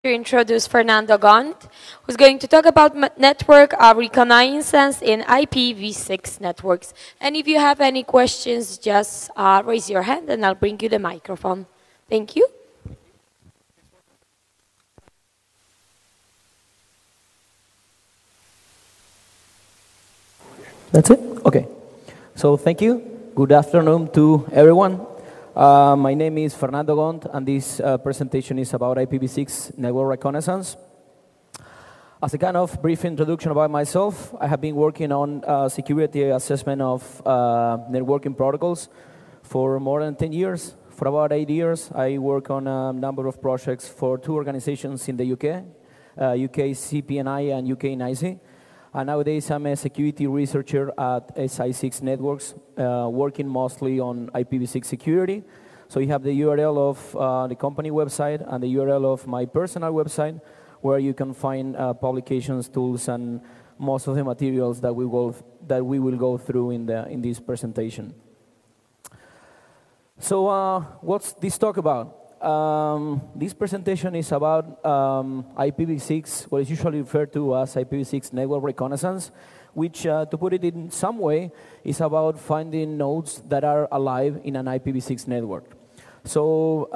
To introduce Fernando Gont, who's going to talk about network reconnaissance in IPv6 networks. And if you have any questions, just raise your hand and I'll bring you the microphone. Thank you. That's it? Okay. So thank you. Good afternoon to everyone. My name is Fernando Gont, and this presentation is about IPv6 network reconnaissance. As a kind of brief introduction about myself, I have been working on security assessment of networking protocols for more than 10 years. For about 8 years, I work on a number of projects for 2 organizations in the UK, UK CPNI and UK NICE. And nowadays, I'm a security researcher at SI6 Networks, working mostly on IPv6 security. So you have the URL of the company website and the URL of my personal website, where you can find publications, tools, and most of the materials that we will go through in this presentation. So what's this talk about? This presentation is about IPv6, what is usually referred to as IPv6 network reconnaissance, which, to put it in some way, is about finding nodes that are alive in an IPv6 network. So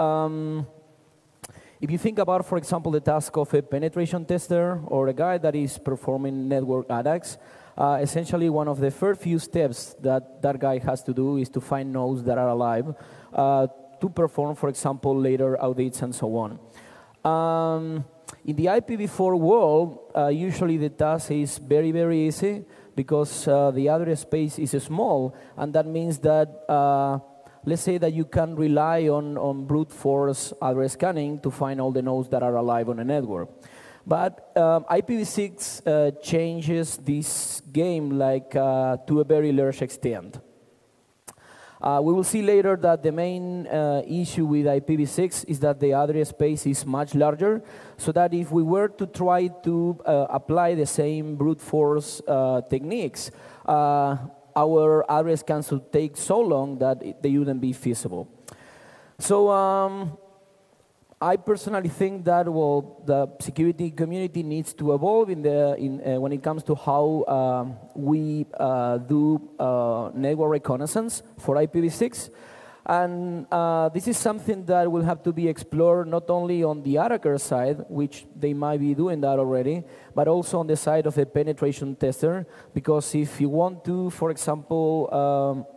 if you think about, for example, the task of a penetration tester or a guy that is performing network attacks, essentially one of the first few steps that that guy has to do is to find nodes that are alive to perform, for example, later audits and so on. In the IPv4 world, usually the task is very, very easy because the address space is small, and that means that, let's say that you can rely on brute force address scanning to find all the nodes that are alive on a network. But IPv6 changes this game like to a very large extent. We will see later that the main issue with IPv6 is that the address space is much larger, so that if we were to try to apply the same brute force techniques, our address scans would take so long that they wouldn't be feasible. So I personally think that, well, the security community needs to evolve when it comes to how we do network reconnaissance for IPv6. And this is something that will have to be explored not only on the attacker side, which they might be doing that already, but also on the side of a penetration tester. Because if you want to, for example,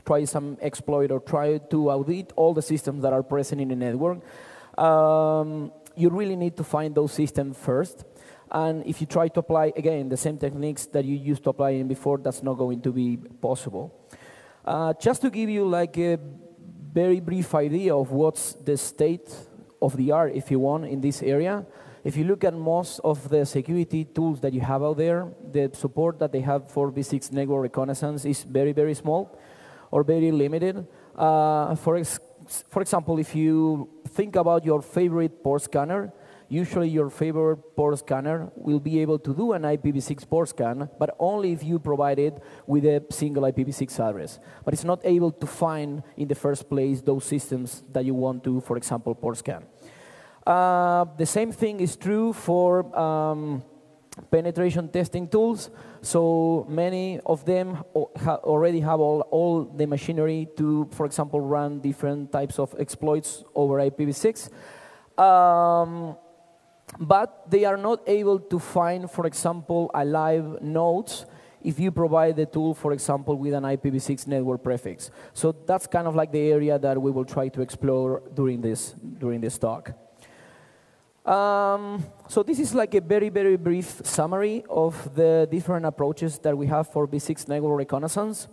try some exploit or try to audit all the systems that are present in the network, you really need to find those systems first. And if you try to apply, again, the same techniques that you used to apply in before, that's not going to be possible. Just to give you like a very brief idea of what's the state of the art, if you want, in this area, if you look at most of the security tools that you have out there, the support that they have for V6 network reconnaissance is very, very small or very limited. For example, if you think about your favorite port scanner, usually your favorite port scanner will be able to do an IPv6 port scan, but only if you provide it with a single IPv6 address. But it's not able to find in the first place those systems that you want to, for example, port scan. The same thing is true for penetration testing tools. So many of them already have all the machinery to, for example, run different types of exploits over IPv6. But they are not able to find, for example, alive nodes if you provide the tool, for example, with an IPv6 network prefix. So that's kind of like the area that we will try to explore during this talk. So this is like a very, very brief summary of the different approaches that we have for V6 network reconnaissance.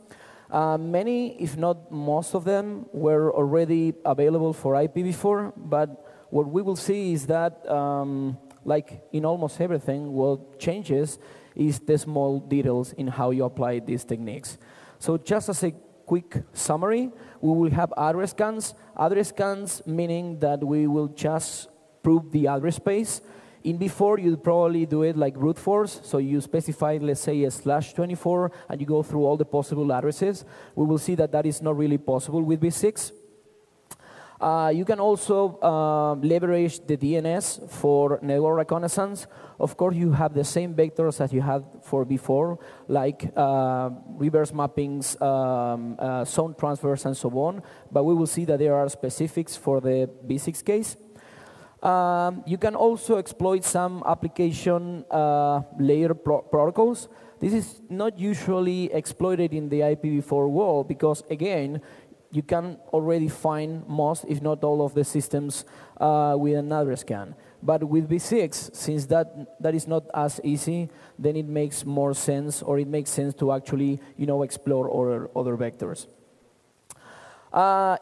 Many, if not most of them, were already available for IPv4, but what we will see is that, like in almost everything, what changes is the small details in how you apply these techniques. So just as a quick summary, we will have address scans. Address scans meaning that we will just prove the address space. In before, you'd probably do it like brute force. So you specify, let's say, a /24, and you go through all the possible addresses. We will see that that is not really possible with V6. You can also leverage the DNS for network reconnaissance. Of course, you have the same vectors that you had for before, like reverse mappings, zone transfers, and so on. But we will see that there are specifics for the V6 case. You can also exploit some application layer protocols. This is not usually exploited in the IPv4 world because, again, you can already find most, if not all, of the systems with an address scan. But with V6, since that is not as easy, then it makes more sense, or it makes sense to actually, explore other vectors.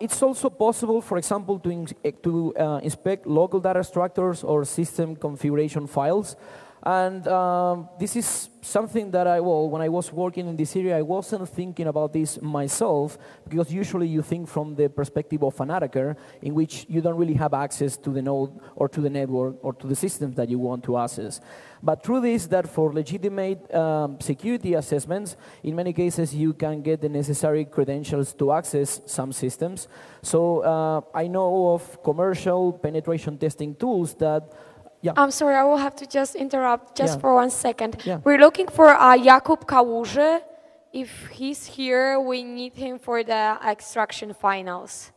It's also possible, for example, to inspect local data structures or system configuration files. And this is something that when I was working in this area, I wasn't thinking about this myself, because usually you think from the perspective of an attacker, in which you don't really have access to the node or to the network or to the systems that you want to access. But truth is that for legitimate security assessments, in many cases you can get the necessary credentials to access some systems. So I know of commercial penetration testing tools that. Yeah. I'm sorry, I will have to just interrupt for 1 second. Yeah. We're looking for Jakub Kałuży. If he's here, we need him for the extraction finals,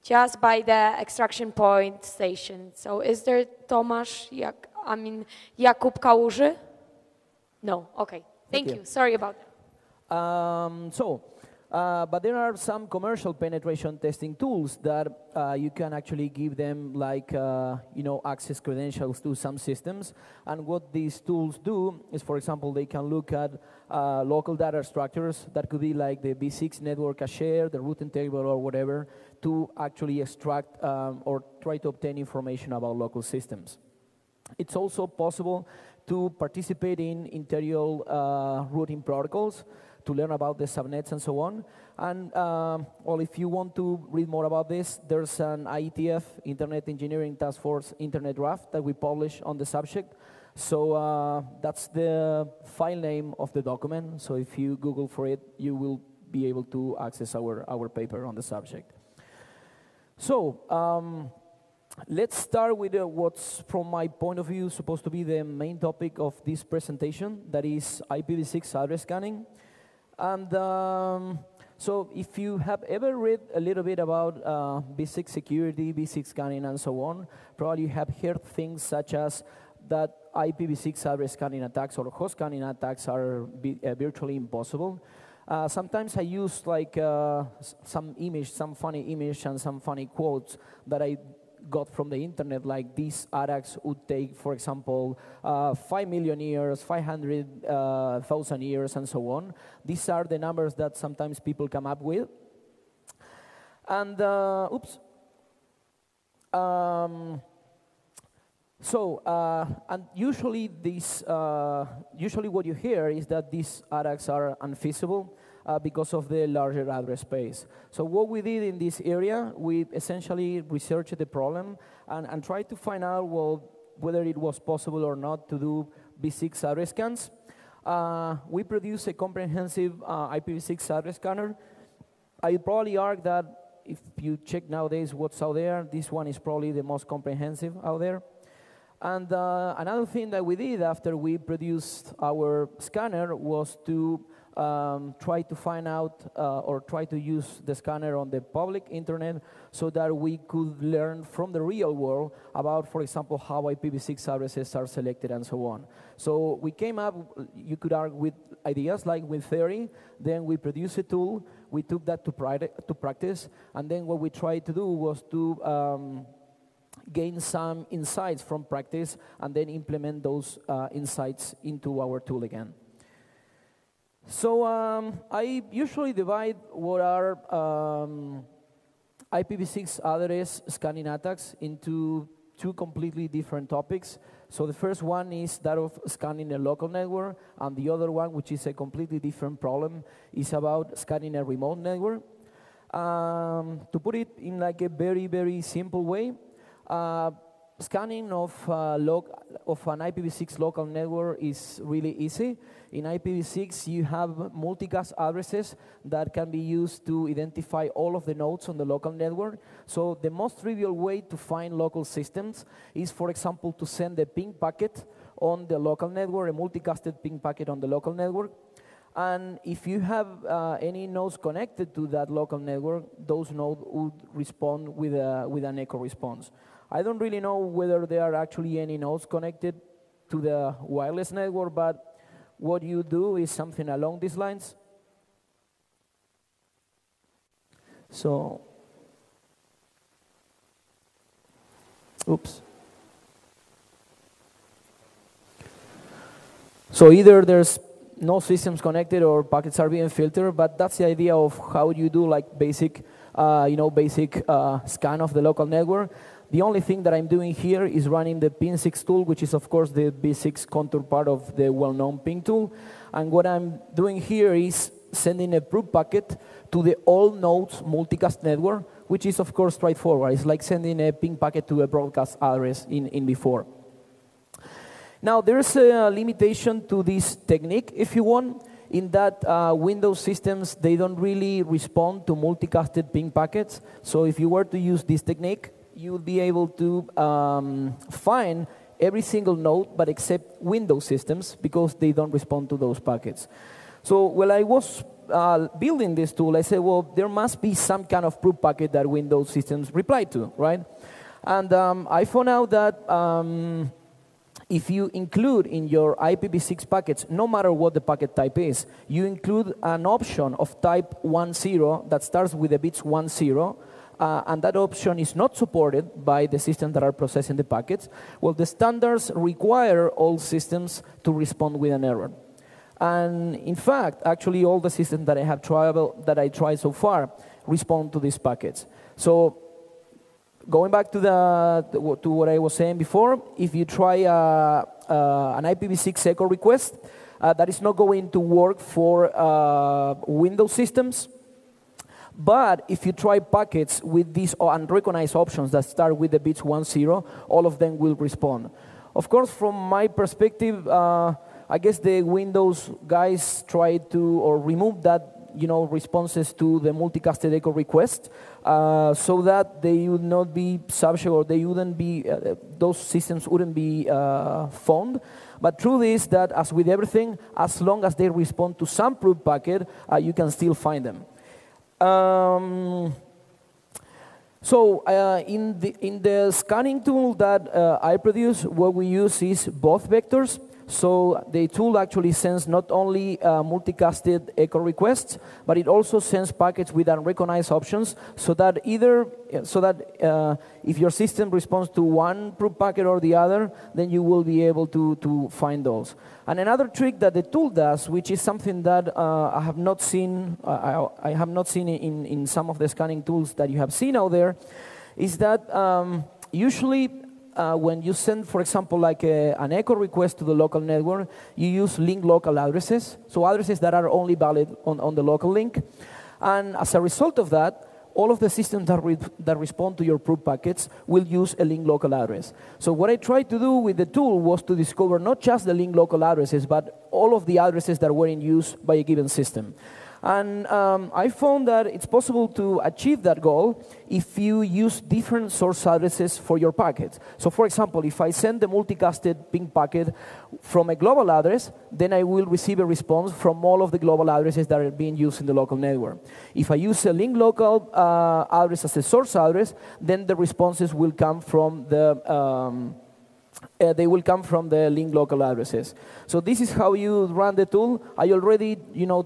just by the extraction point station. So is there Jakub Kałuży? No, okay. Thank you. Sorry about that. But there are some commercial penetration testing tools that you can actually give them, like, access credentials to some systems. And what these tools do is, for example, they can look at local data structures that could be like the V6 network cache, the routing table, or whatever, to actually extract or try to obtain information about local systems. It's also possible to participate in interior routing protocols, to learn about the subnets and so on. And if you want to read more about this, there's an IETF, Internet Engineering Task Force Internet Draft, that we publish on the subject. So that's the file name of the document. So if you Google for it, you will be able to access our paper on the subject. So let's start with what's, from my point of view, supposed to be the main topic of this presentation, that is IPv6 address scanning. And so if you have ever read a little bit about V6 security, V6 scanning, and so on, probably you have heard things such as that IPv6 address scanning attacks or host scanning attacks are virtually impossible. Sometimes I use like some funny image and some funny quotes that I got from the internet, like these attacks would take, for example, 5 million years, 500,000 years, and so on. These are the numbers that sometimes people come up with. And, and usually usually what you hear is that these attacks are unfeasible because of the larger address space. So what we did in this area, we essentially researched the problem and tried to find out, whether it was possible or not to do V6 address scans. We produced a comprehensive IPv6 address scanner. I probably argue that if you check nowadays what's out there, this one is probably the most comprehensive out there. And another thing that we did after we produced our scanner was to try to find out or try to use the scanner on the public internet so that we could learn from the real world about, for example, how IPv6 addresses are selected and so on. So we came up, you could argue, with ideas like with theory. Then we produced a tool. We took that to practice. And then what we tried to do was to gain some insights from practice and then implement those insights into our tool again. So I usually divide what are IPv6 address scanning attacks into two completely different topics. So the first one is that of scanning a local network, and the other one, which is a completely different problem, is about scanning a remote network. To put it in like a very, very simple way, Scanning of an IPv6 local network is really easy. In IPv6, you have multicast addresses that can be used to identify all of the nodes on the local network. So the most trivial way to find local systems is, for example, to send a ping packet on the local network, a multicasted ping packet on the local network. And if you have any nodes connected to that local network, those nodes would respond with an echo response. I don't really know whether there are actually any nodes connected to the wireless network, but what you do is something along these lines. So, oops. So either there's no systems connected or packets are being filtered, but that's the idea of how you do like basic scan of the local network. The only thing that I'm doing here is running the pin6 tool, which is of course the B6 contour part of the well-known ping tool. And what I'm doing here is sending a proof packet to the all nodes multicast network, which is of course straightforward. It's like sending a ping packet to a broadcast address in before. Now there's a limitation to this technique, if you want, in that Windows systems, they don't really respond to multicasted ping packets. So if you were to use this technique, you would be able to find every single node, but except Windows systems, because they don't respond to those packets. So when I was building this tool, I said, well, there must be some kind of proof packet that Windows systems reply to, right? And I found out that if you include in your IPv6 packets, no matter what the packet type is, you include an option of type 10 that starts with the bits 10, and that option is not supported by the systems that are processing the packets. Well, the standards require all systems to respond with an error. And in fact, actually all the systems that I tried so far respond to these packets. So going back to what I was saying before, if you try an IPv6 echo request, that is not going to work for Windows systems. But if you try packets with these unrecognized options that start with the bits 10, all of them will respond. Of course, from my perspective, I guess the Windows guys tried to or remove that responses to the multicasted echo request, so that they would not be subject, or they wouldn't be, those systems wouldn't be found. But truth is that, as with everything, as long as they respond to some proof packet, you can still find them. In the scanning tool that I produce, what we use is both vectors. So the tool actually sends not only multicasted echo requests, but it also sends packets with unrecognized options, so that if your system responds to one proof packet or the other, then you will be able to find those. And another trick that the tool does, which is something that I have not seen in some of the scanning tools that you have seen out there, is that usually when you send, for example, like an echo request to the local network, you use link local addresses, so addresses that are only valid on the local link. And as a result of that, all of the systems that respond to your proof packets will use a link local address. So what I tried to do with the tool was to discover not just the link local addresses, but all of the addresses that were in use by a given system. And I found that it's possible to achieve that goal if you use different source addresses for your packets. So for example, if I send the multicasted ping packet from a global address, then I will receive a response from all of the global addresses that are being used in the local network. If I use a link local address as a source address, then the responses will come from the link local addresses. So this is how you run the tool. I already,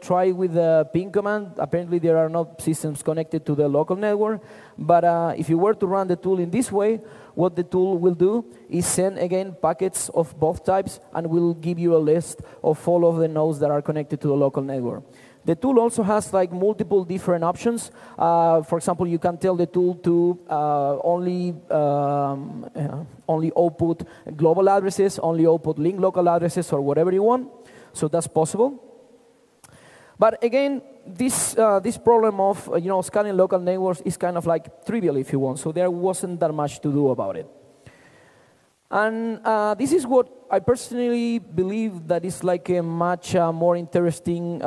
tried with the ping command. Apparently, there are no systems connected to the local network. But if you were to run the tool in this way, what the tool will do is send, again, packets of both types, and will give you a list of all of the nodes that are connected to the local network. The tool also has like multiple different options. For example, you can tell the tool to only output global addresses, only output link local addresses, or whatever you want. So that's possible. But again, this problem of scanning local networks is kind of like trivial, if you want. So there wasn't that much to do about it. And this is what I personally believe that is like a much more interesting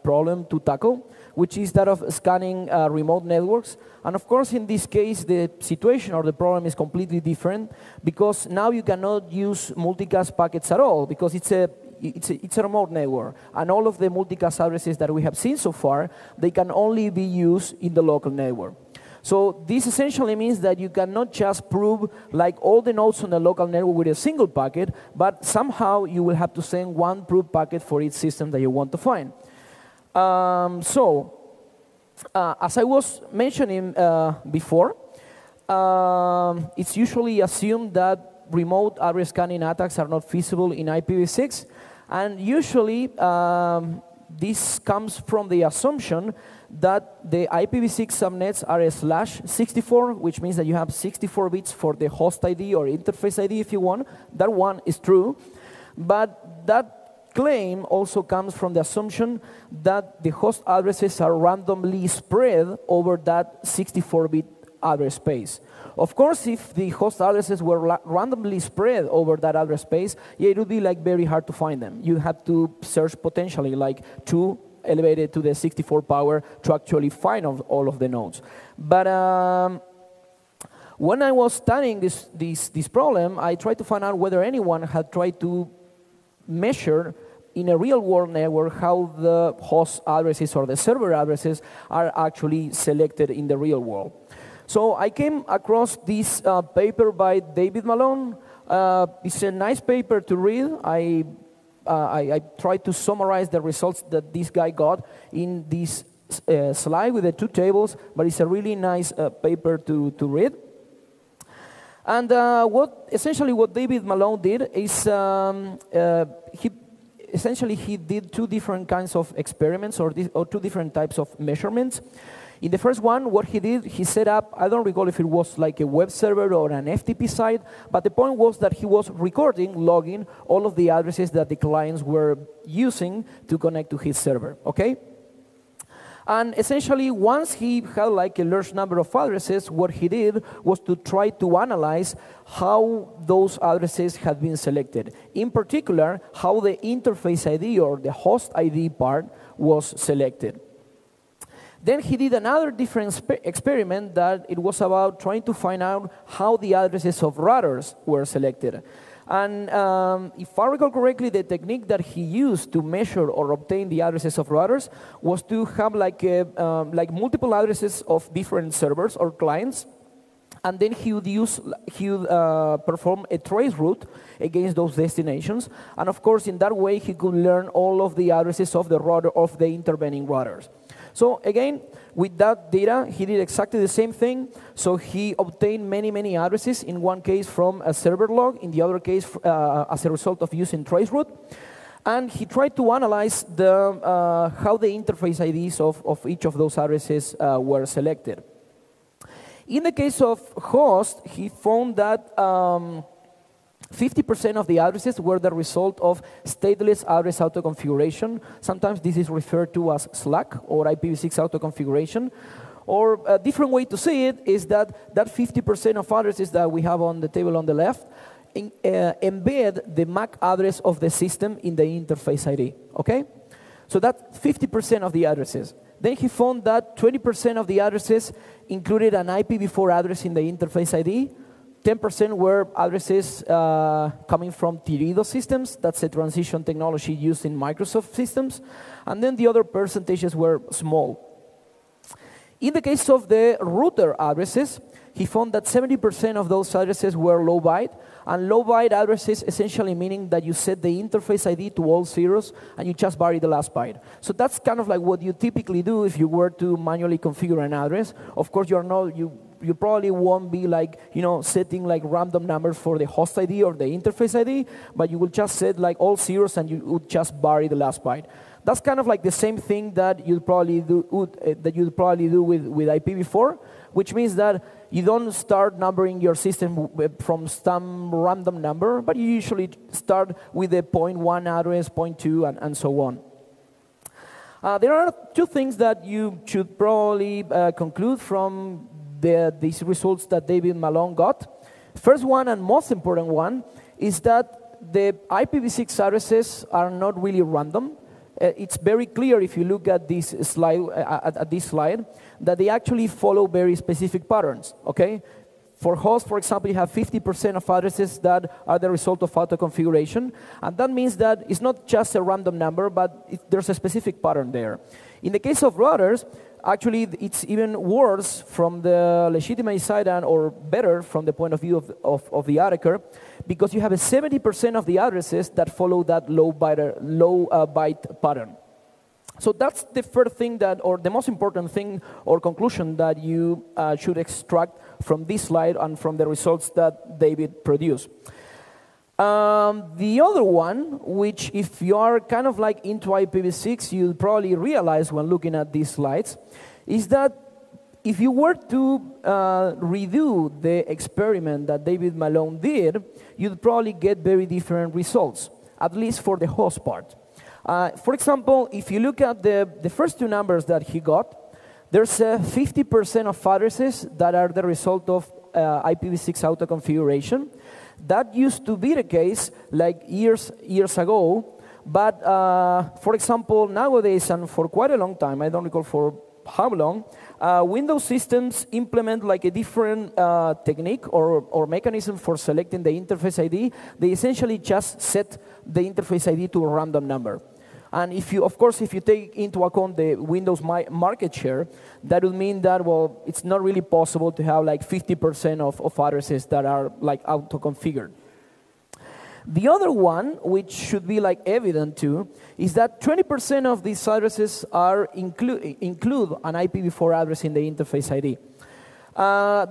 problem to tackle, which is that of scanning remote networks. And of course, in this case, the situation or the problem is completely different, because now you cannot use multicast packets at all, because it's a remote network. And all of the multicast addresses that we have seen so far, they can only be used in the local network. So this essentially means that you cannot just prove like all the nodes on the local network with a single packet, but somehow you will have to send one proof packet for each system that you want to find. As I was mentioning before, it's usually assumed that remote address scanning attacks are not feasible in IPv6, and usually this comes from the assumption that the IPv6 subnets are a /64, which means that you have 64 bits for the host ID or interface ID if you want. That one is true, but that claim also comes from the assumption that the host addresses are randomly spread over that 64-bit address space. Of course, if the host addresses were randomly spread over that address space, yeah, it would be like very hard to find them. You have to search potentially like 2 elevated to the 64 power to actually find all of the nodes. But when I was studying this problem, I tried to find out whether anyone had tried to measure in a real-world network how the host addresses or the server addresses are actually selected in the real world. So I came across this paper by David Malone. It's a nice paper to read. I tried to summarize the results that this guy got in this slide with the 2 tables, but it's a really nice paper to read. And essentially what David Malone did is he did 2 different kinds of experiments or 2 different types of measurements. In the first one, what he did, he set up, I don't recall if it was like a web server or an FTP site, but the point was that he was logging all of the addresses that the clients were using to connect to his server, okay? And essentially, once he had like a large number of addresses, what he did was to try to analyze how those addresses had been selected. In particular, how the interface ID or the host ID part was selected. Then he did another different experiment that it was about trying to find out how the addresses of routers were selected. And if I recall correctly, the technique that he used to measure or obtain the addresses of routers was to have like multiple addresses of different servers or clients, and then he would perform a trace route against those destinations. And of course, in that way, he could learn all of the addresses of the router of the intervening routers. So again, with that data, he did exactly the same thing. So he obtained many addresses, in one case from a server log, in the other case as a result of using traceroute. And he tried to analyze how the interface IDs of each of those addresses were selected. In the case of host, he found that 50% of the addresses were the result of stateless address auto-configuration. Sometimes this is referred to as SLAC, or IPv6 auto-configuration. Or a different way to say it is that 50% of addresses that we have on the table on the left embed the MAC address of the system in the interface ID, okay? So that's 50% of the addresses. Then he found that 20% of the addresses included an IPv4 address in the interface ID. 10% were addresses coming from Tirido systems. That's a transition technology used in Microsoft systems. And then the other percentages were small. In the case of the router addresses, he found that 70% of those addresses were low-byte. And low-byte addresses essentially meaning that you set the interface ID to all zeros and you just vary the last byte. So that's kind of like what you typically do if you were to manually configure an address. Of course, you probably won't be like, setting like random numbers for the host ID or the interface ID, but you will just set like all zeros and you would just vary the last byte. That's kind of like the same thing that you'd probably do with IPv4, which means that you don't start numbering your system from some random number, but you usually start with a 0.1 address, 0.2, and so on. There are 2 things that you should probably conclude from these results that David Malone got. First one and most important one is that the IPv6 addresses are not really random. It's very clear if you look at this slide, that they actually follow very specific patterns, okay? For host, for example, you have 50% of addresses that are the result of auto-configuration, and that means that it's not just a random number, but there's a specific pattern there. In the case of routers, actually, it's even worse from the legitimate side, or better from the point of view of the attacker, because you have 70% of the addresses that follow that low-byte pattern. So that's the first thing that, or the most important thing or conclusion that you should extract from this slide and from the results that David produced. The other one, which if you are kind of like into IPv6, you'll probably realize when looking at these slides, is that if you were to redo the experiment that David Malone did, you'd probably get very different results, at least for the host part. For example, if you look at the first two numbers that he got, there's 50% of addresses that are the result of IPv6 auto-configuration. That used to be the case like years ago, but for example, nowadays and for quite a long time, I don't recall for how long, Windows systems implement like a different technique or mechanism for selecting the interface ID. They essentially just set the interface ID to a random number. And if you, of course, if you take into account the Windows market share, that would mean that, well, it's not really possible to have like 50% of addresses that are like auto-configured. The other one, which should be like evident too, is that 20% of these addresses are include an IPv4 address in the interface ID.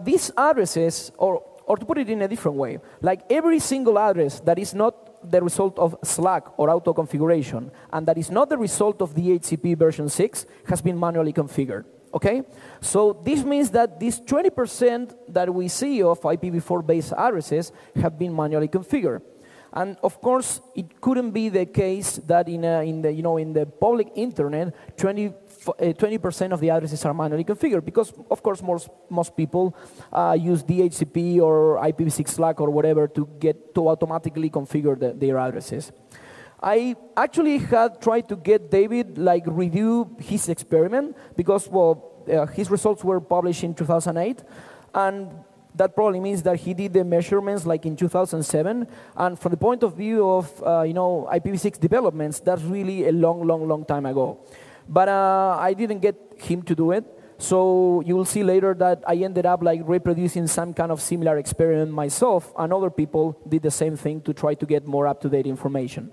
These addresses, or to put it in a different way, like every single address that is not the result of Slack or auto-configuration, and that is not the result of DHCP version 6, has been manually configured, okay? So this means that this 20% that we see of IPv4-based addresses have been manually configured. And of course, it couldn't be the case that in the public internet, 20% of the addresses are manually configured, because of course most people use DHCP or IPv6 Slack or whatever to automatically configure their addresses. I actually had tried to get David like redo his experiment because, well, his results were published in 2008, and that probably means that he did the measurements like in 2007. And from the point of view of IPv6 developments, that's really a long time ago. But I didn't get him to do it. So you will see later that I ended up like reproducing some kind of similar experiment myself, and other people did the same thing to try to get more up-to-date information.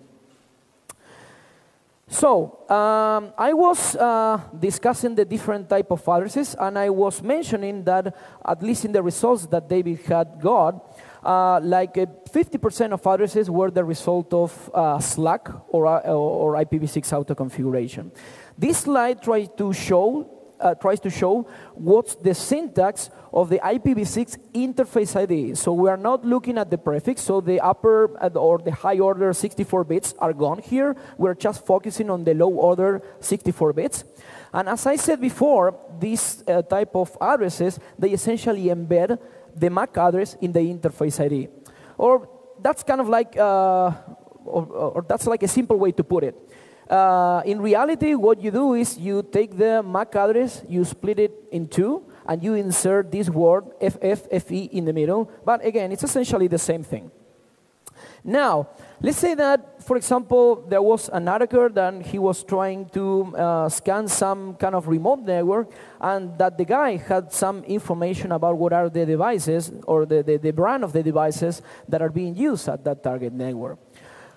So I was discussing the different type of addresses, and I was mentioning that at least in the results that David had got, like 50% of addresses were the result of Slack or IPv6 auto-configuration. This slide tries to show what's the syntax of the IPv6 interface ID. So we are not looking at the prefix, so the upper or the high order 64 bits are gone here. We're just focusing on the low order 64 bits. And as I said before, these type of addresses, they essentially embed the MAC address in the interface ID. Or that's kind of like, or that's like a simple way to put it. In reality, what you do is you take the MAC address, you split it in two, and you insert this word FFFE in the middle. But again, it's essentially the same thing. Now, let's say that, for example, there was an attacker that he was trying to scan some kind of remote network, and that the guy had some information about what are the devices or the brand of the devices that are being used at that target network.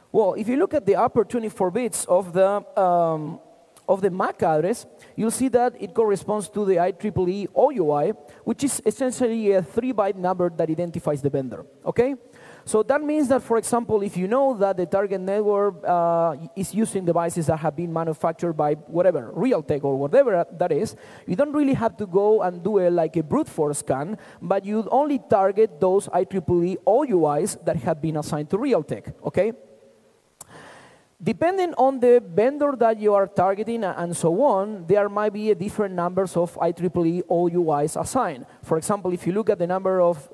Well, if you look at the upper 24 bits of the MAC address, you'll see that it corresponds to the IEEE OUI, which is essentially a 3-byte number that identifies the vendor, okay? So that means that, for example, if you know that the target network is using devices that have been manufactured by whatever, Realtek or whatever that is, you don't really have to go and do like a brute force scan, but you only target those IEEE OUIs that have been assigned to Realtek, okay? Depending on the vendor that you are targeting and so on, there might be a different numbers of IEEE OUIs assigned. For example, if you look at the number of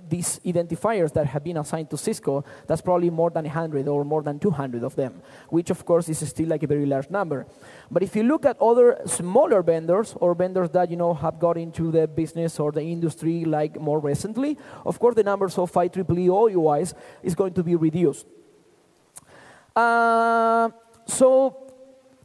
these identifiers that have been assigned to Cisco, that's probably more than 100 or more than 200 of them, which of course is still like a very large number. But if you look at other smaller vendors or vendors that have got into the business or the industry like more recently, of course the numbers of IEEE OUIs is going to be reduced. So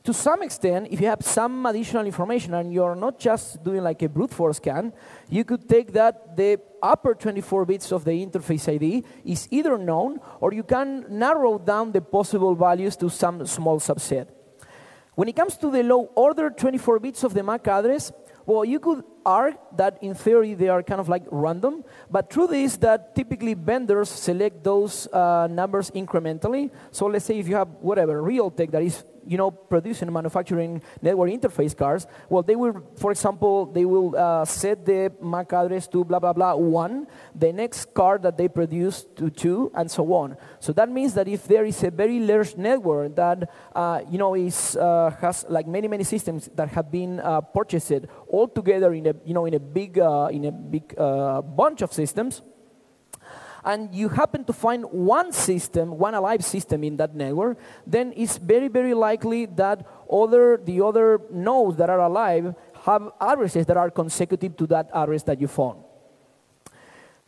to some extent, if you have some additional information and you're not just doing like a brute force scan, you could take that the upper 24 bits of the interface ID is either known or you can narrow down the possible values to some small subset. When it comes to the low order 24 bits of the MAC address, well, you could argue that in theory they are kind of like random, but truth is that typically vendors select those numbers incrementally. So let's say if you have whatever, Realtek that is producing and manufacturing network interface cards, well, they will, for example, they will set the MAC address to blah, blah, blah, 1, the next card that they produce to 2, and so on. So that means that if there is a very large network that, has like many, many systems that have been purchased all together in a big bunch of systems, and you happen to find one system, one alive system in that network, then it's very, very likely that the other nodes that are alive have addresses that are consecutive to that address that you found.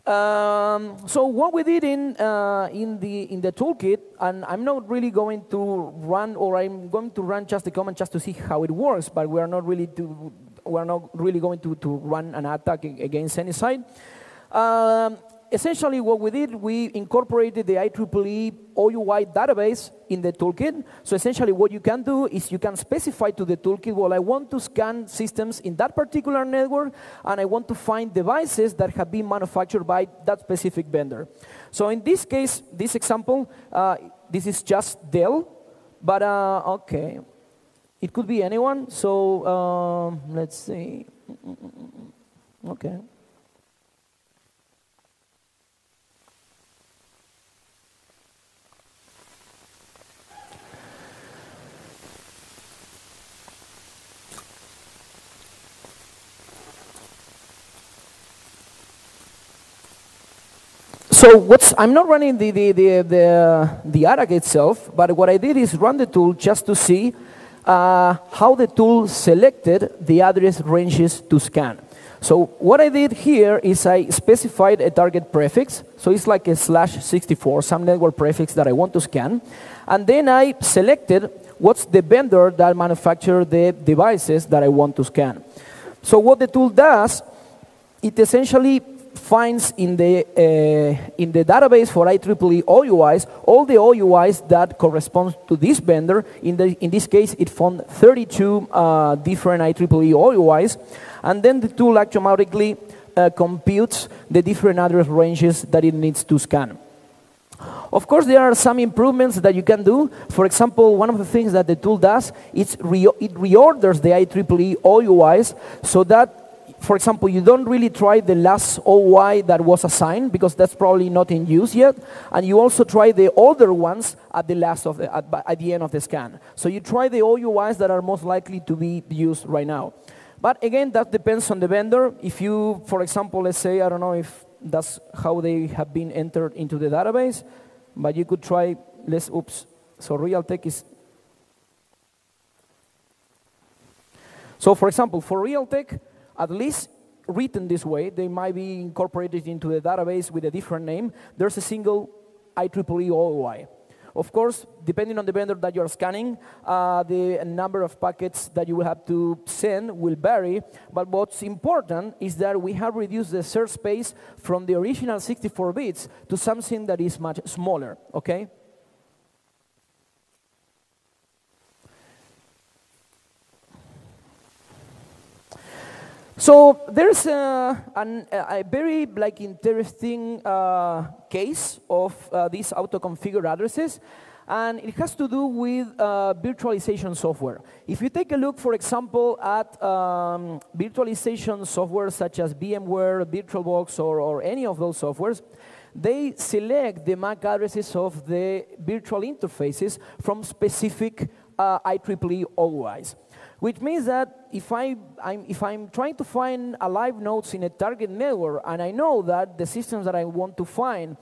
So what we did in the toolkit, and I'm not really going to run, or I'm going to run just the command just to see how it works, but we're not really going to run an attack against any side. Essentially, what we did, we incorporated the IEEE OUI database in the toolkit. So essentially, what you can do is you can specify to the toolkit, well, I want to scan systems in that particular network, and I want to find devices that have been manufactured by that specific vendor. So in this case, this example, this is just Dell, but okay. It could be anyone, so let's see. Okay. So I'm not running the attack itself, but what I did is run the tool just to see how the tool selected the address ranges to scan. So what I did here is I specified a target prefix. So it's like a /64, some network prefix that I want to scan. And then I selected what's the vendor that manufactured the devices that I want to scan. So what the tool does, it essentially finds in the database for IEEE OUIs all the OUIs that correspond to this vendor. In this case, it found 32 different IEEE OUIs, and then the tool automatically computes the different address ranges that it needs to scan. Of course, there are some improvements that you can do. For example, one of the things that the tool does is it reorders the IEEE OUIs so that, for example, you don't really try the last OUI that was assigned because that's probably not in use yet, and you also try the older ones at the end of the scan. So you try the OUIs that are most likely to be used right now. But again, that depends on the vendor. If you, for example, let's say, I don't know if that's how they have been entered into the database, but you could try so Realtek is. So for example, for Realtek, at least written this way, they might be incorporated into the database with a different name. There's a single IEEE OUI. Of course, depending on the vendor that you're scanning, the number of packets that you will have to send will vary. But what's important is that we have reduced the search space from the original 64 bits to something that is much smaller, okay? So there's a very interesting case of these auto-configured addresses, and it has to do with virtualization software. If you take a look, for example, at virtualization software such as VMware, VirtualBox, or any of those softwares, they select the MAC addresses of the virtual interfaces from specific IEEE OUIs. Which means that if I'm trying to find a live nodes in a target network, and I know that the systems that I want to find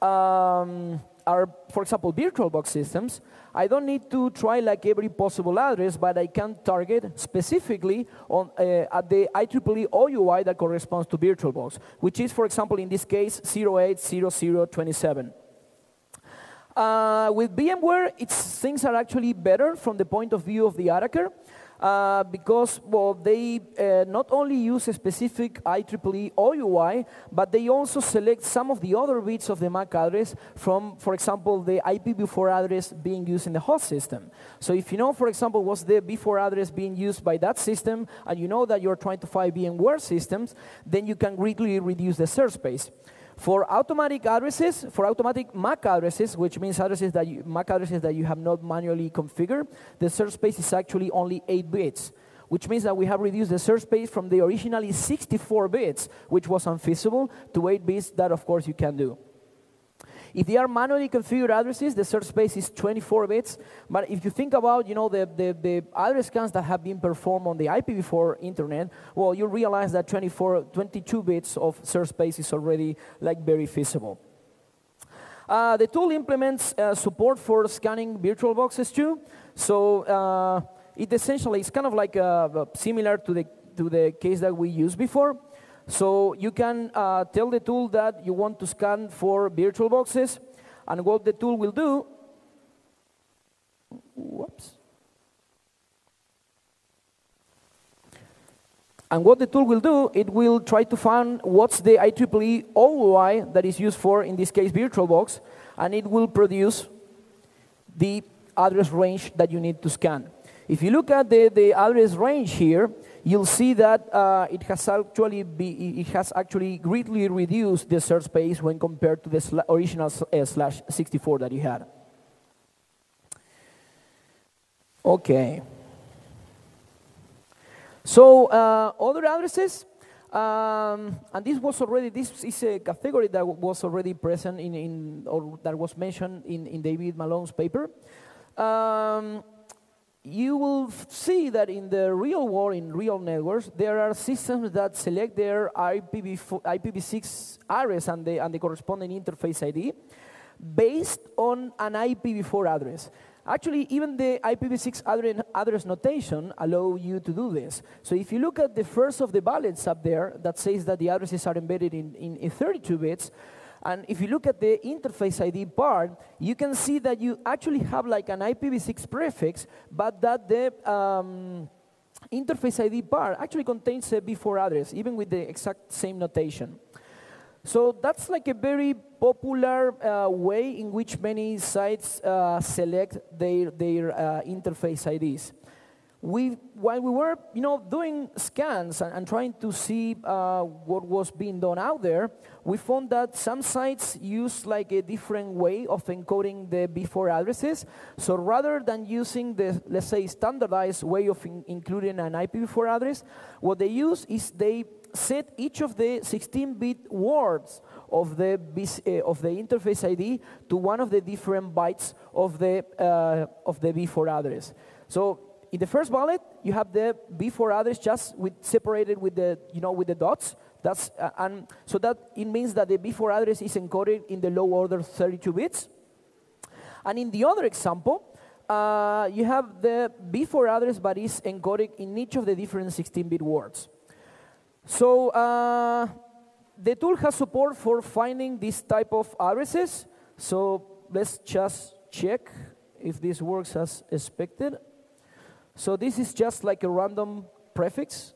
are, for example, VirtualBox systems, I don't need to try like every possible address, but I can target specifically on, at the IEEE OUI that corresponds to VirtualBox, which is, for example, in this case, 080027. With VMware, things are actually better from the point of view of the attacker. Because, well, they not only use a specific IEEE OUI, but they also select some of the other bits of the MAC address from, for example, the IPv4 address being used in the host system. So if you know, for example, what's the v4 address being used by that system, and you know that you're trying to find VMware systems, then you can greatly reduce the search space. For automatic addresses, for automatic MAC addresses, which means MAC addresses that you have not manually configured, the search space is actually only 8 bits, which means that we have reduced the search space from the originally 64 bits, which was unfeasible, to 8 bits that, of course, you can do. If they are manually configured addresses, the search space is 24 bits. But if you think about, the address scans that have been performed on the IPv4 internet, well, you realize that 22 bits of search space is already like very feasible. The tool implements support for scanning virtual boxes too. So it essentially is kind of like similar to the case that we used before. So you can tell the tool that you want to scan for virtual boxes, and what the tool will do, it will try to find what's the IEEE OUI that is used for, in this case, VirtualBox, and it will produce the address range that you need to scan. If you look at the address range here, you'll see that it has actually greatly reduced the search space when compared to the original /64 that you had. Okay. So other addresses, and this is a category that was already present or that was mentioned in David Malone's paper. You will see that in the real world, in real networks, there are systems that select their IPv6 address and the corresponding interface ID based on an IPv4 address. Actually, even the IPv6 address notation allows you to do this. So if you look at the first of the bullets up there that says that the addresses are embedded in 32 bits, and if you look at the interface ID part, you can see that you actually have like an IPv6 prefix, but that the interface ID part actually contains a v4 address, even with the exact same notation. So that's like a very popular way in which many sites select their interface IDs. While we were doing scans and trying to see what was being done out there, we found that some sites use like a different way of encoding the v4 addresses. So rather than using the, let's say, standardized way of including an IPv4 address, what they use is they set each of the 16-bit words of the interface ID to one of the different bytes of the v4 address. So in the first bullet, you have the v4 address just separated with the with the dots. That's and so that it means that the v4 address is encoded in the low order 32 bits. And in the other example, you have the v4 address, but is encoded in each of the different 16-bit words. So the tool has support for finding this type of addresses. So let's just check if this works as expected. So this is just like a random prefix.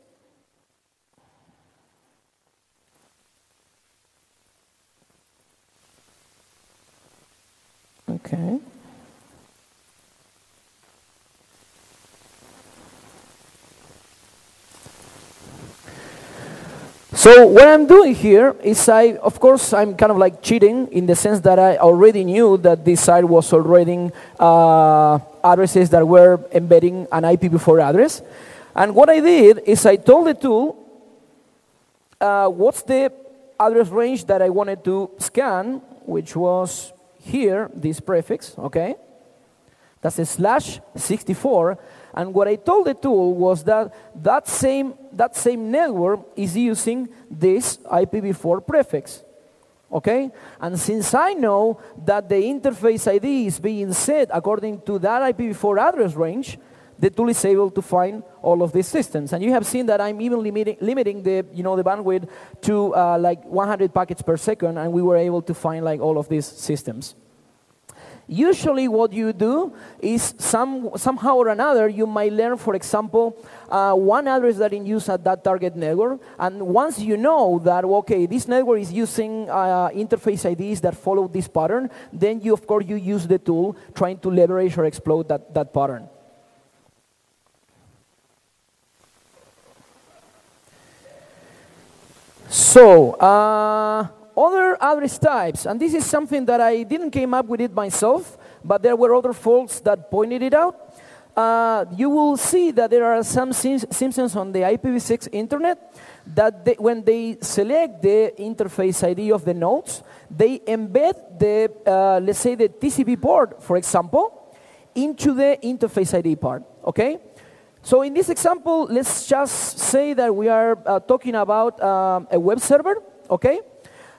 Okay. So what I'm doing here is of course, I'm kind of like cheating in the sense that I already knew that this site was already addresses that were embedding an IPv4 address. And what I did is I told the tool what's the address range that I wanted to scan, which was here, this prefix, okay? That's a /64. And what I told the tool was that that same network is using this IPv4 prefix, okay? And since I know that the interface ID is being set according to that IPv4 address range, the tool is able to find all of these systems. And you have seen that I'm even limiting the, the bandwidth to like 100 packets per second, and we were able to find like all of these systems. Usually what you do is somehow or another, you might learn, for example, one address that is used at that target network. And once you know that, okay, this network is using interface IDs that follow this pattern, then you, of course, you use the tool trying to leverage or exploit that pattern. So, other address types, and this is something that I didn't came up with it myself, but there were other folks that pointed it out. You will see that there are some systems on the IPv6 internet that when they select the interface ID of the nodes, they embed the, let's say, the TCP port, for example, into the interface ID part, okay? So in this example, let's just say that we are talking about a web server, okay?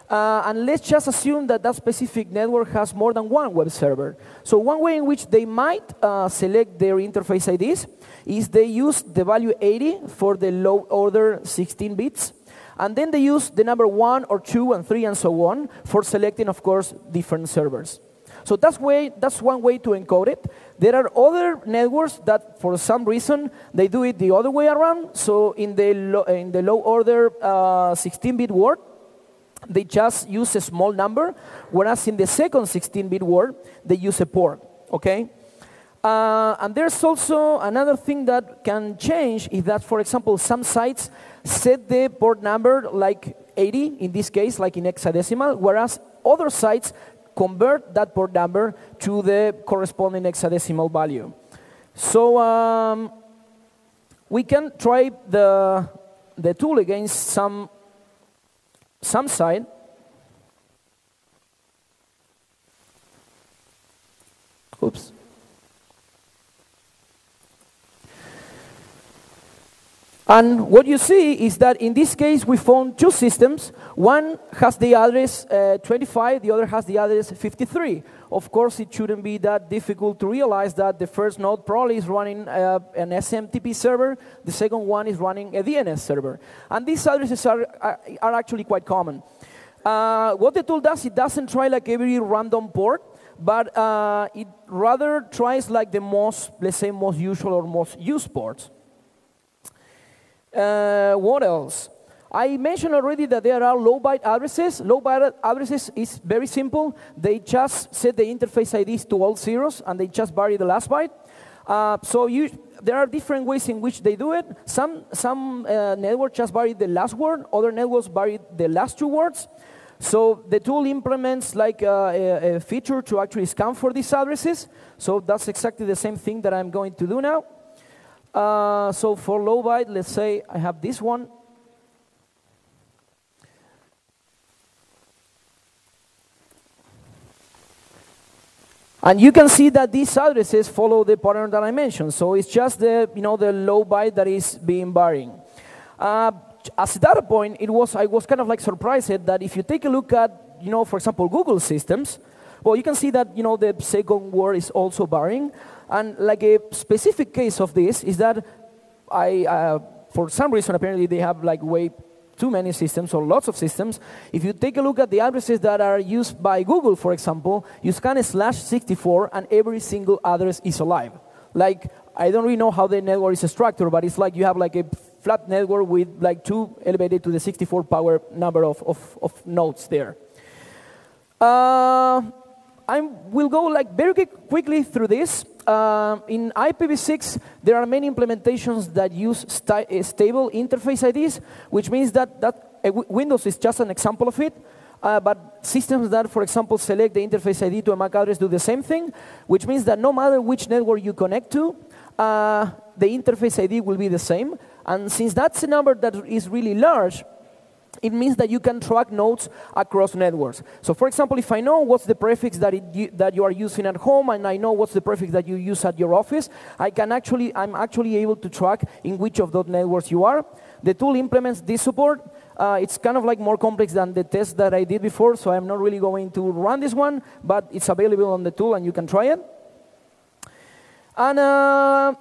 And let's just assume that that specific network has more than one web server. So one way in which they might select their interface IDs is they use the value 80 for the low order 16 bits. And then they use the number 1 or 2 and 3 and so on for selecting, of course, different servers. So that's one way to encode it. There are other networks that, for some reason, they do it the other way around. So in the low order 16-bit word, they just use a small number, whereas in the second 16-bit word, they use a port, okay? And there's also another thing that can change is that, for example, some sites set the port number like 80, in this case, like in hexadecimal, whereas other sites convert that port number to the corresponding hexadecimal value. So we can try the tool against some site. Oops. And what you see is that in this case we found two systems. One has the address 25, the other has the address 53. Of course, it shouldn't be that difficult to realize that the first node probably is running an SMTP server, the second one is running a DNS server. And these addresses are actually quite common. What the tool does, it doesn't try like every random port, but it rather tries like the most, let's say, most usual or most used ports. What else? I mentioned already that there are low-byte addresses. Low-byte addresses is very simple. They just set the interface IDs to all zeros, and they just vary the last byte. There are different ways in which they do it. Some networks just vary the last word. Other networks vary the last two words. So the tool implements like a feature to actually scan for these addresses. So that's exactly the same thing that I'm going to do now. So for low-byte, let's say I have this one. And you can see that these addresses follow the pattern that I mentioned. So it's just the low-byte that is being varying. As a data point, I was kind of like surprised that if you take a look at, for example, Google systems, well, you can see that, the second word is also varying. And like a specific case of this is that for some reason, apparently they have like way too many systems or lots of systems. If you take a look at the addresses that are used by Google, for example, you scan a /64 and every single address is alive. Like, I don't really know how the network is structured, but it's like you have like a flat network with like 2 elevated to the 64 power number of nodes there. I will go like very quickly through this. In IPv6, there are many implementations that use stable interface IDs, which means that Windows is just an example of it. But systems that, for example, select the interface ID to a MAC address do the same thing, which means that no matter which network you connect to, the interface ID will be the same. And since that's a number that is really large, it means that you can track nodes across networks. So for example, if I know what's the prefix that you are using at home, and I know what's the prefix that you use at your office, I'm actually able to track in which of those networks you are. The tool implements this support. It's kind of like more complex than the test that I did before, so I'm not really going to run this one, but it's available on the tool and you can try it. And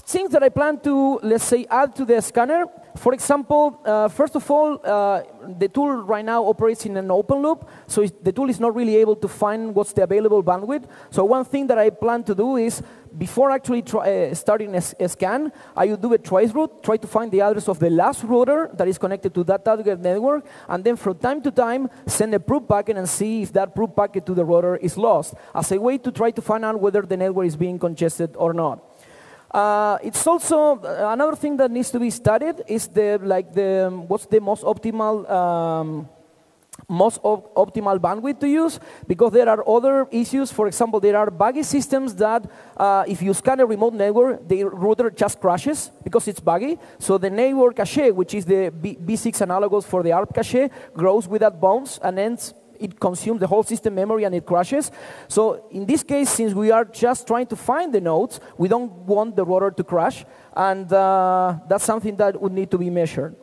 things that I plan to, let's say, add to the scanner. For example, first of all, the tool right now operates in an open loop, so the tool is not really able to find what's the available bandwidth. So one thing that I plan to do is, before actually starting a scan, I would do a trace route, try to find the address of the last router that is connected to that target network, and then from time to time, send a proof packet and see if that proof packet to the router is lost, as a way to try to find out whether the network is being congested or not. It's also another thing that needs to be studied is what's the most optimal bandwidth to use, because there are other issues. For example, there are buggy systems that if you scan a remote network, the router just crashes because it's buggy. So the network cache, which is the B6 analogous for the ARP cache, grows without bounds and ends. It consumes the whole system memory and it crashes. So in this case, since we are just trying to find the nodes, we don't want the router to crash, and that's something that would need to be measured.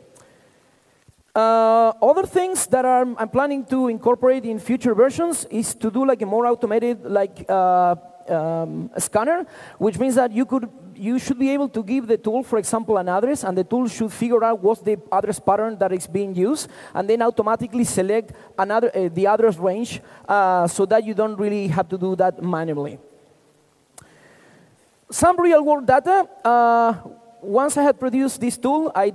Other things that I'm planning to incorporate in future versions is to do like a more automated scanner, which means that you should be able to give the tool, for example, an address, and the tool should figure out what's the address pattern that is being used, and then automatically select the address range so that you don't really have to do that manually. Some real-world data. Once I had produced this tool, I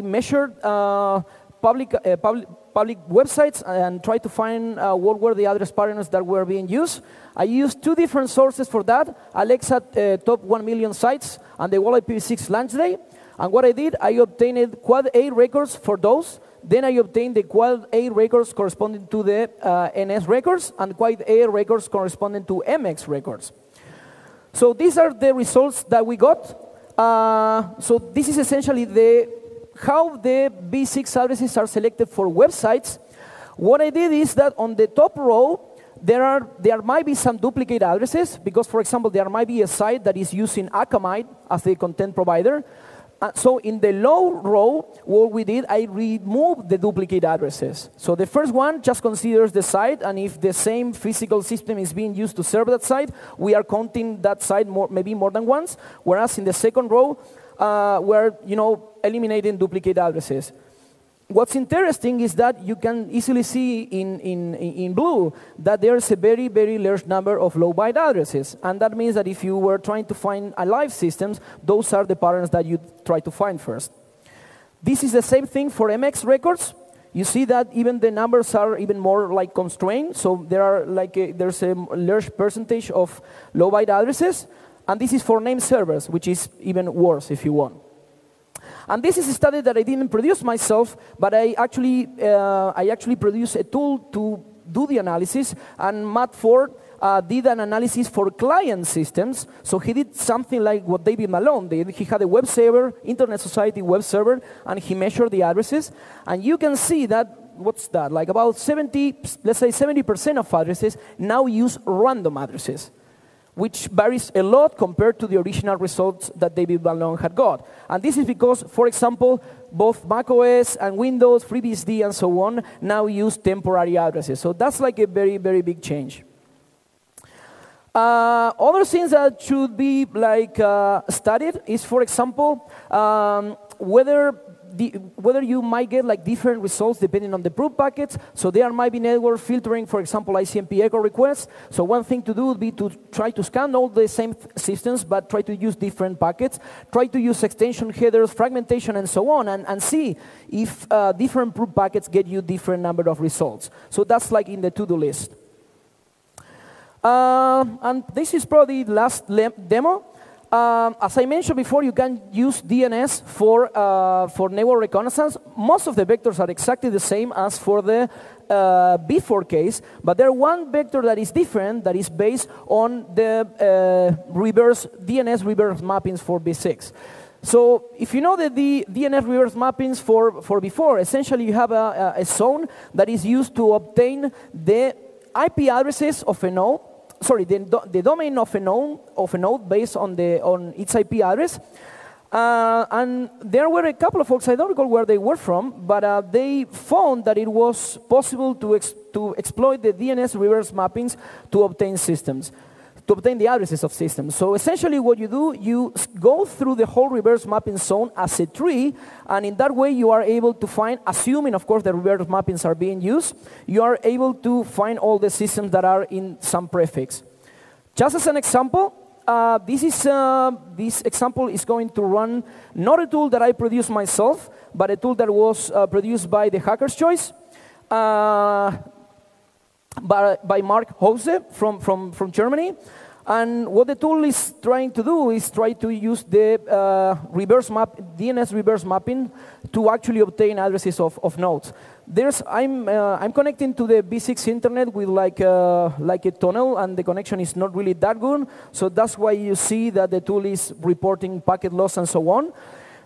measured public websites and tried to find what were the address patterns that were being used. I used two different sources for that, Alexa top 1 million sites and the World IPv6 launch day. And what I did, I obtained Quad A records for those. Then I obtained the Quad A records corresponding to the NS records and Quad A records corresponding to MX records. So these are the results that we got. So this is essentially how the B6 addresses are selected for websites. What I did is that on the top row, there might be some duplicate addresses, because, for example, there might be a site that is using Akamai as the content provider. So in the low row, what we did, I removed the duplicate addresses. So the first one just considers the site, and if the same physical system is being used to serve that site, we are counting that site maybe more than once. Whereas in the second row, we're eliminating duplicate addresses. What's interesting is that you can easily see in blue that there's a very, very large number of low-byte addresses. And that means that if you were trying to find live systems, those are the patterns that you try to find first. This is the same thing for MX records. You see that even the numbers are even more like constrained. So there's a large percentage of low-byte addresses. And this is for name servers, which is even worse if you want. And this is a study that I didn't produce myself, but I actually produced a tool to do the analysis, and Matt Ford did an analysis for client systems. So he did something like what David Malone did. He had a web server, Internet Society web server, and he measured the addresses. And you can see that, what's that? Like about 70% of addresses now use random addresses, which varies a lot compared to the original results that David Malone had got. And this is because, for example, both macOS and Windows, FreeBSD, and so on now use temporary addresses. So that's like a very, very big change. Other things that should be studied is, for example, whether you might get different results depending on the proof packets. So there might be network filtering, for example, ICMP echo requests. So one thing to do would be to try to scan all the same systems, but try to use different packets. Try to use extension headers, fragmentation, and so on, and see if different proof packets get you different number of results. So that's like in the to-do list. And this is probably the last demo. As I mentioned before, you can use DNS for network reconnaissance. Most of the vectors are exactly the same as for the before case, but there's one vector that is different, that is based on the DNS reverse mappings for B6. So if you know that the DNS reverse mappings for before, essentially you have a zone that is used to obtain the IP addresses of a node, sorry, the domain of a node based on its IP address. And there were a couple of folks, I don't recall where they were from, but they found that it was possible to exploit the DNS reverse mappings to obtain the addresses of systems. So essentially what you do, you go through the whole reverse mapping zone as a tree, and in that way you are able to find, assuming of course the reverse mappings are being used, you are able to find all the systems that are in some prefix. Just as an example, this example is going to run not a tool that I produced myself, but a tool that was produced by the Hacker's Choice, by Mark Hose from Germany. And what the tool is trying to do is try to use the DNS reverse mapping to actually obtain addresses of nodes. I'm connecting to the V6 internet with like a tunnel, and the connection is not really that good. So that's why you see that the tool is reporting packet loss and so on.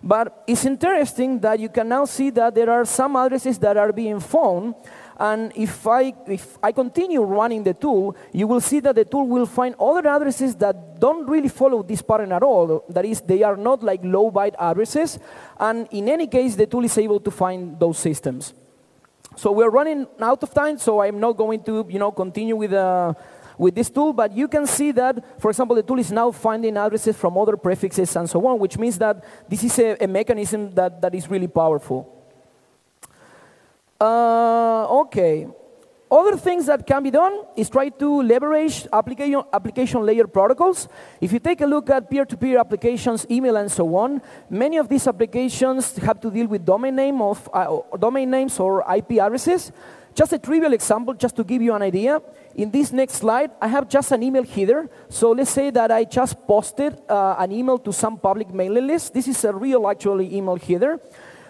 But it's interesting that you can now see that there are some addresses that are being found. And if I continue running the tool, you will see that the tool will find other addresses that don't really follow this pattern at all. That is, they are not like low-byte addresses. And in any case, the tool is able to find those systems. So we're running out of time, so I'm not going to continue with this tool. But you can see that, for example, the tool is now finding addresses from other prefixes and so on, which means that this is a mechanism that is really powerful. Okay. Other things that can be done is try to leverage application layer protocols. If you take a look at peer-to-peer applications, email, and so on, many of these applications have to deal with domain names or IP addresses. Just a trivial example, just to give you an idea. In this next slide, I have just an email header. So let's say that I just posted an email to some public mailing list. This is a real, actually, email header.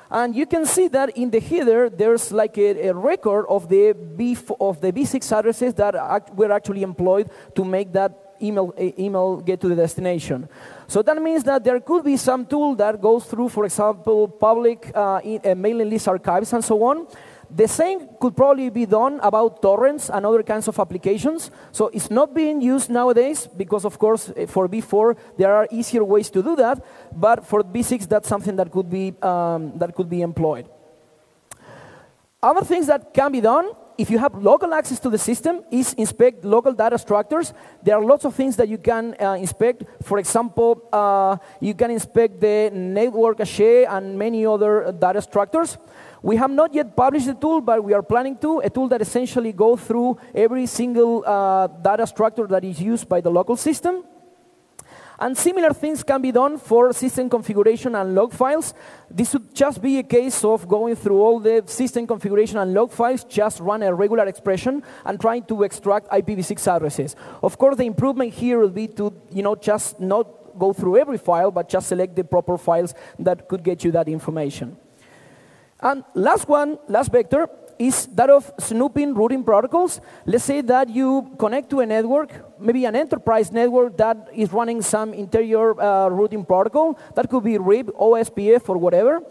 And you can see that in the header, there's like a record of the V6 addresses that were actually employed to make that email get to the destination. So that means that there could be some tool that goes through, for example, public mailing list archives and so on. The same could probably be done about torrents and other kinds of applications. So it's not being used nowadays because, of course, for V4 there are easier ways to do that. But for V6, that's something that could be employed. Other things that can be done, if you have local access to the system, is inspect local data structures. There are lots of things that you can inspect. For example, you can inspect the network cache and many other data structures. We have not yet published the tool, but we are planning to, a tool that essentially goes through every single data structure that is used by the local system. And similar things can be done for system configuration and log files. This would just be a case of going through all the system configuration and log files, just run a regular expression, and trying to extract IPv6 addresses. Of course, the improvement here will be to just not go through every file, but just select the proper files that could get you that information. And last vector is that of snooping routing protocols. Let's say that you connect to a network, maybe an enterprise network that is running some interior routing protocol. That could be RIP, OSPF, or whatever.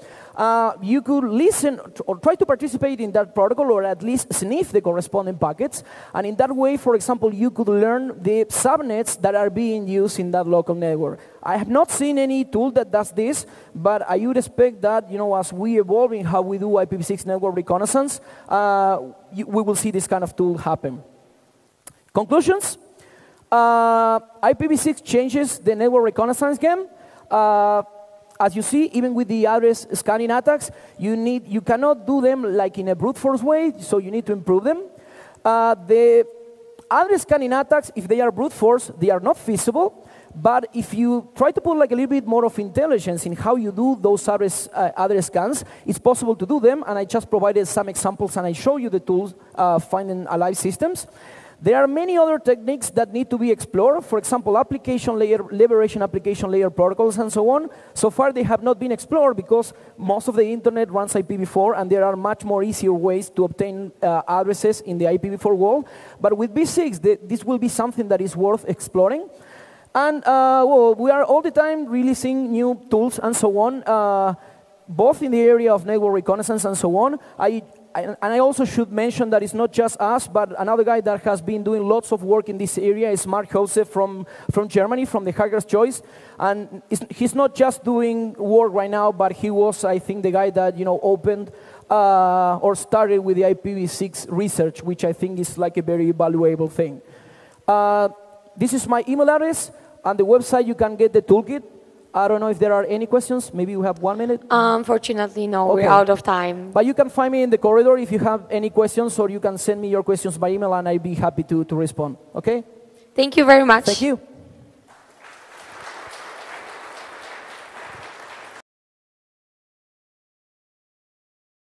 You could listen or try to participate in that protocol, or at least sniff the corresponding packets. And in that way, for example, you could learn the subnets that are being used in that local network. I have not seen any tool that does this, but I would expect that, as we evolve in how we do IPv6 network reconnaissance, we will see this kind of tool happen. Conclusions? IPv6 changes the network reconnaissance game. As you see, even with the address scanning attacks, you cannot do them like in a brute force way, so you need to improve them. The address scanning attacks, if they are brute force, they are not feasible. But if you try to put like a little bit more of intelligence in how you do those address scans, it's possible to do them. And I just provided some examples, and I show you the tools finding alive systems. There are many other techniques that need to be explored. For example, application layer, liberation application layer protocols, and so on. So far, they have not been explored because most of the internet runs IPv4, and there are much more easier ways to obtain addresses in the IPv4 world. But with V6, this will be something that is worth exploring. And well, we are all the time releasing new tools and so on, both in the area of network reconnaissance and so on. And I also should mention that it's not just us, but another guy that has been doing lots of work in this area is Mark Josef from Germany, from the Hacker's Choice. And he's not just doing work right now, but he was, I think, the guy that opened or started with the IPv6 research, which I think is like a very valuable thing. This is my email address. On the website, you can get the toolkit. I don't know if there are any questions. Maybe we have 1 minute. Unfortunately, no. Okay. We're out of time. But you can find me in the corridor if you have any questions, or you can send me your questions by email, and I'd be happy to respond. Okay? Thank you very much. Thank you.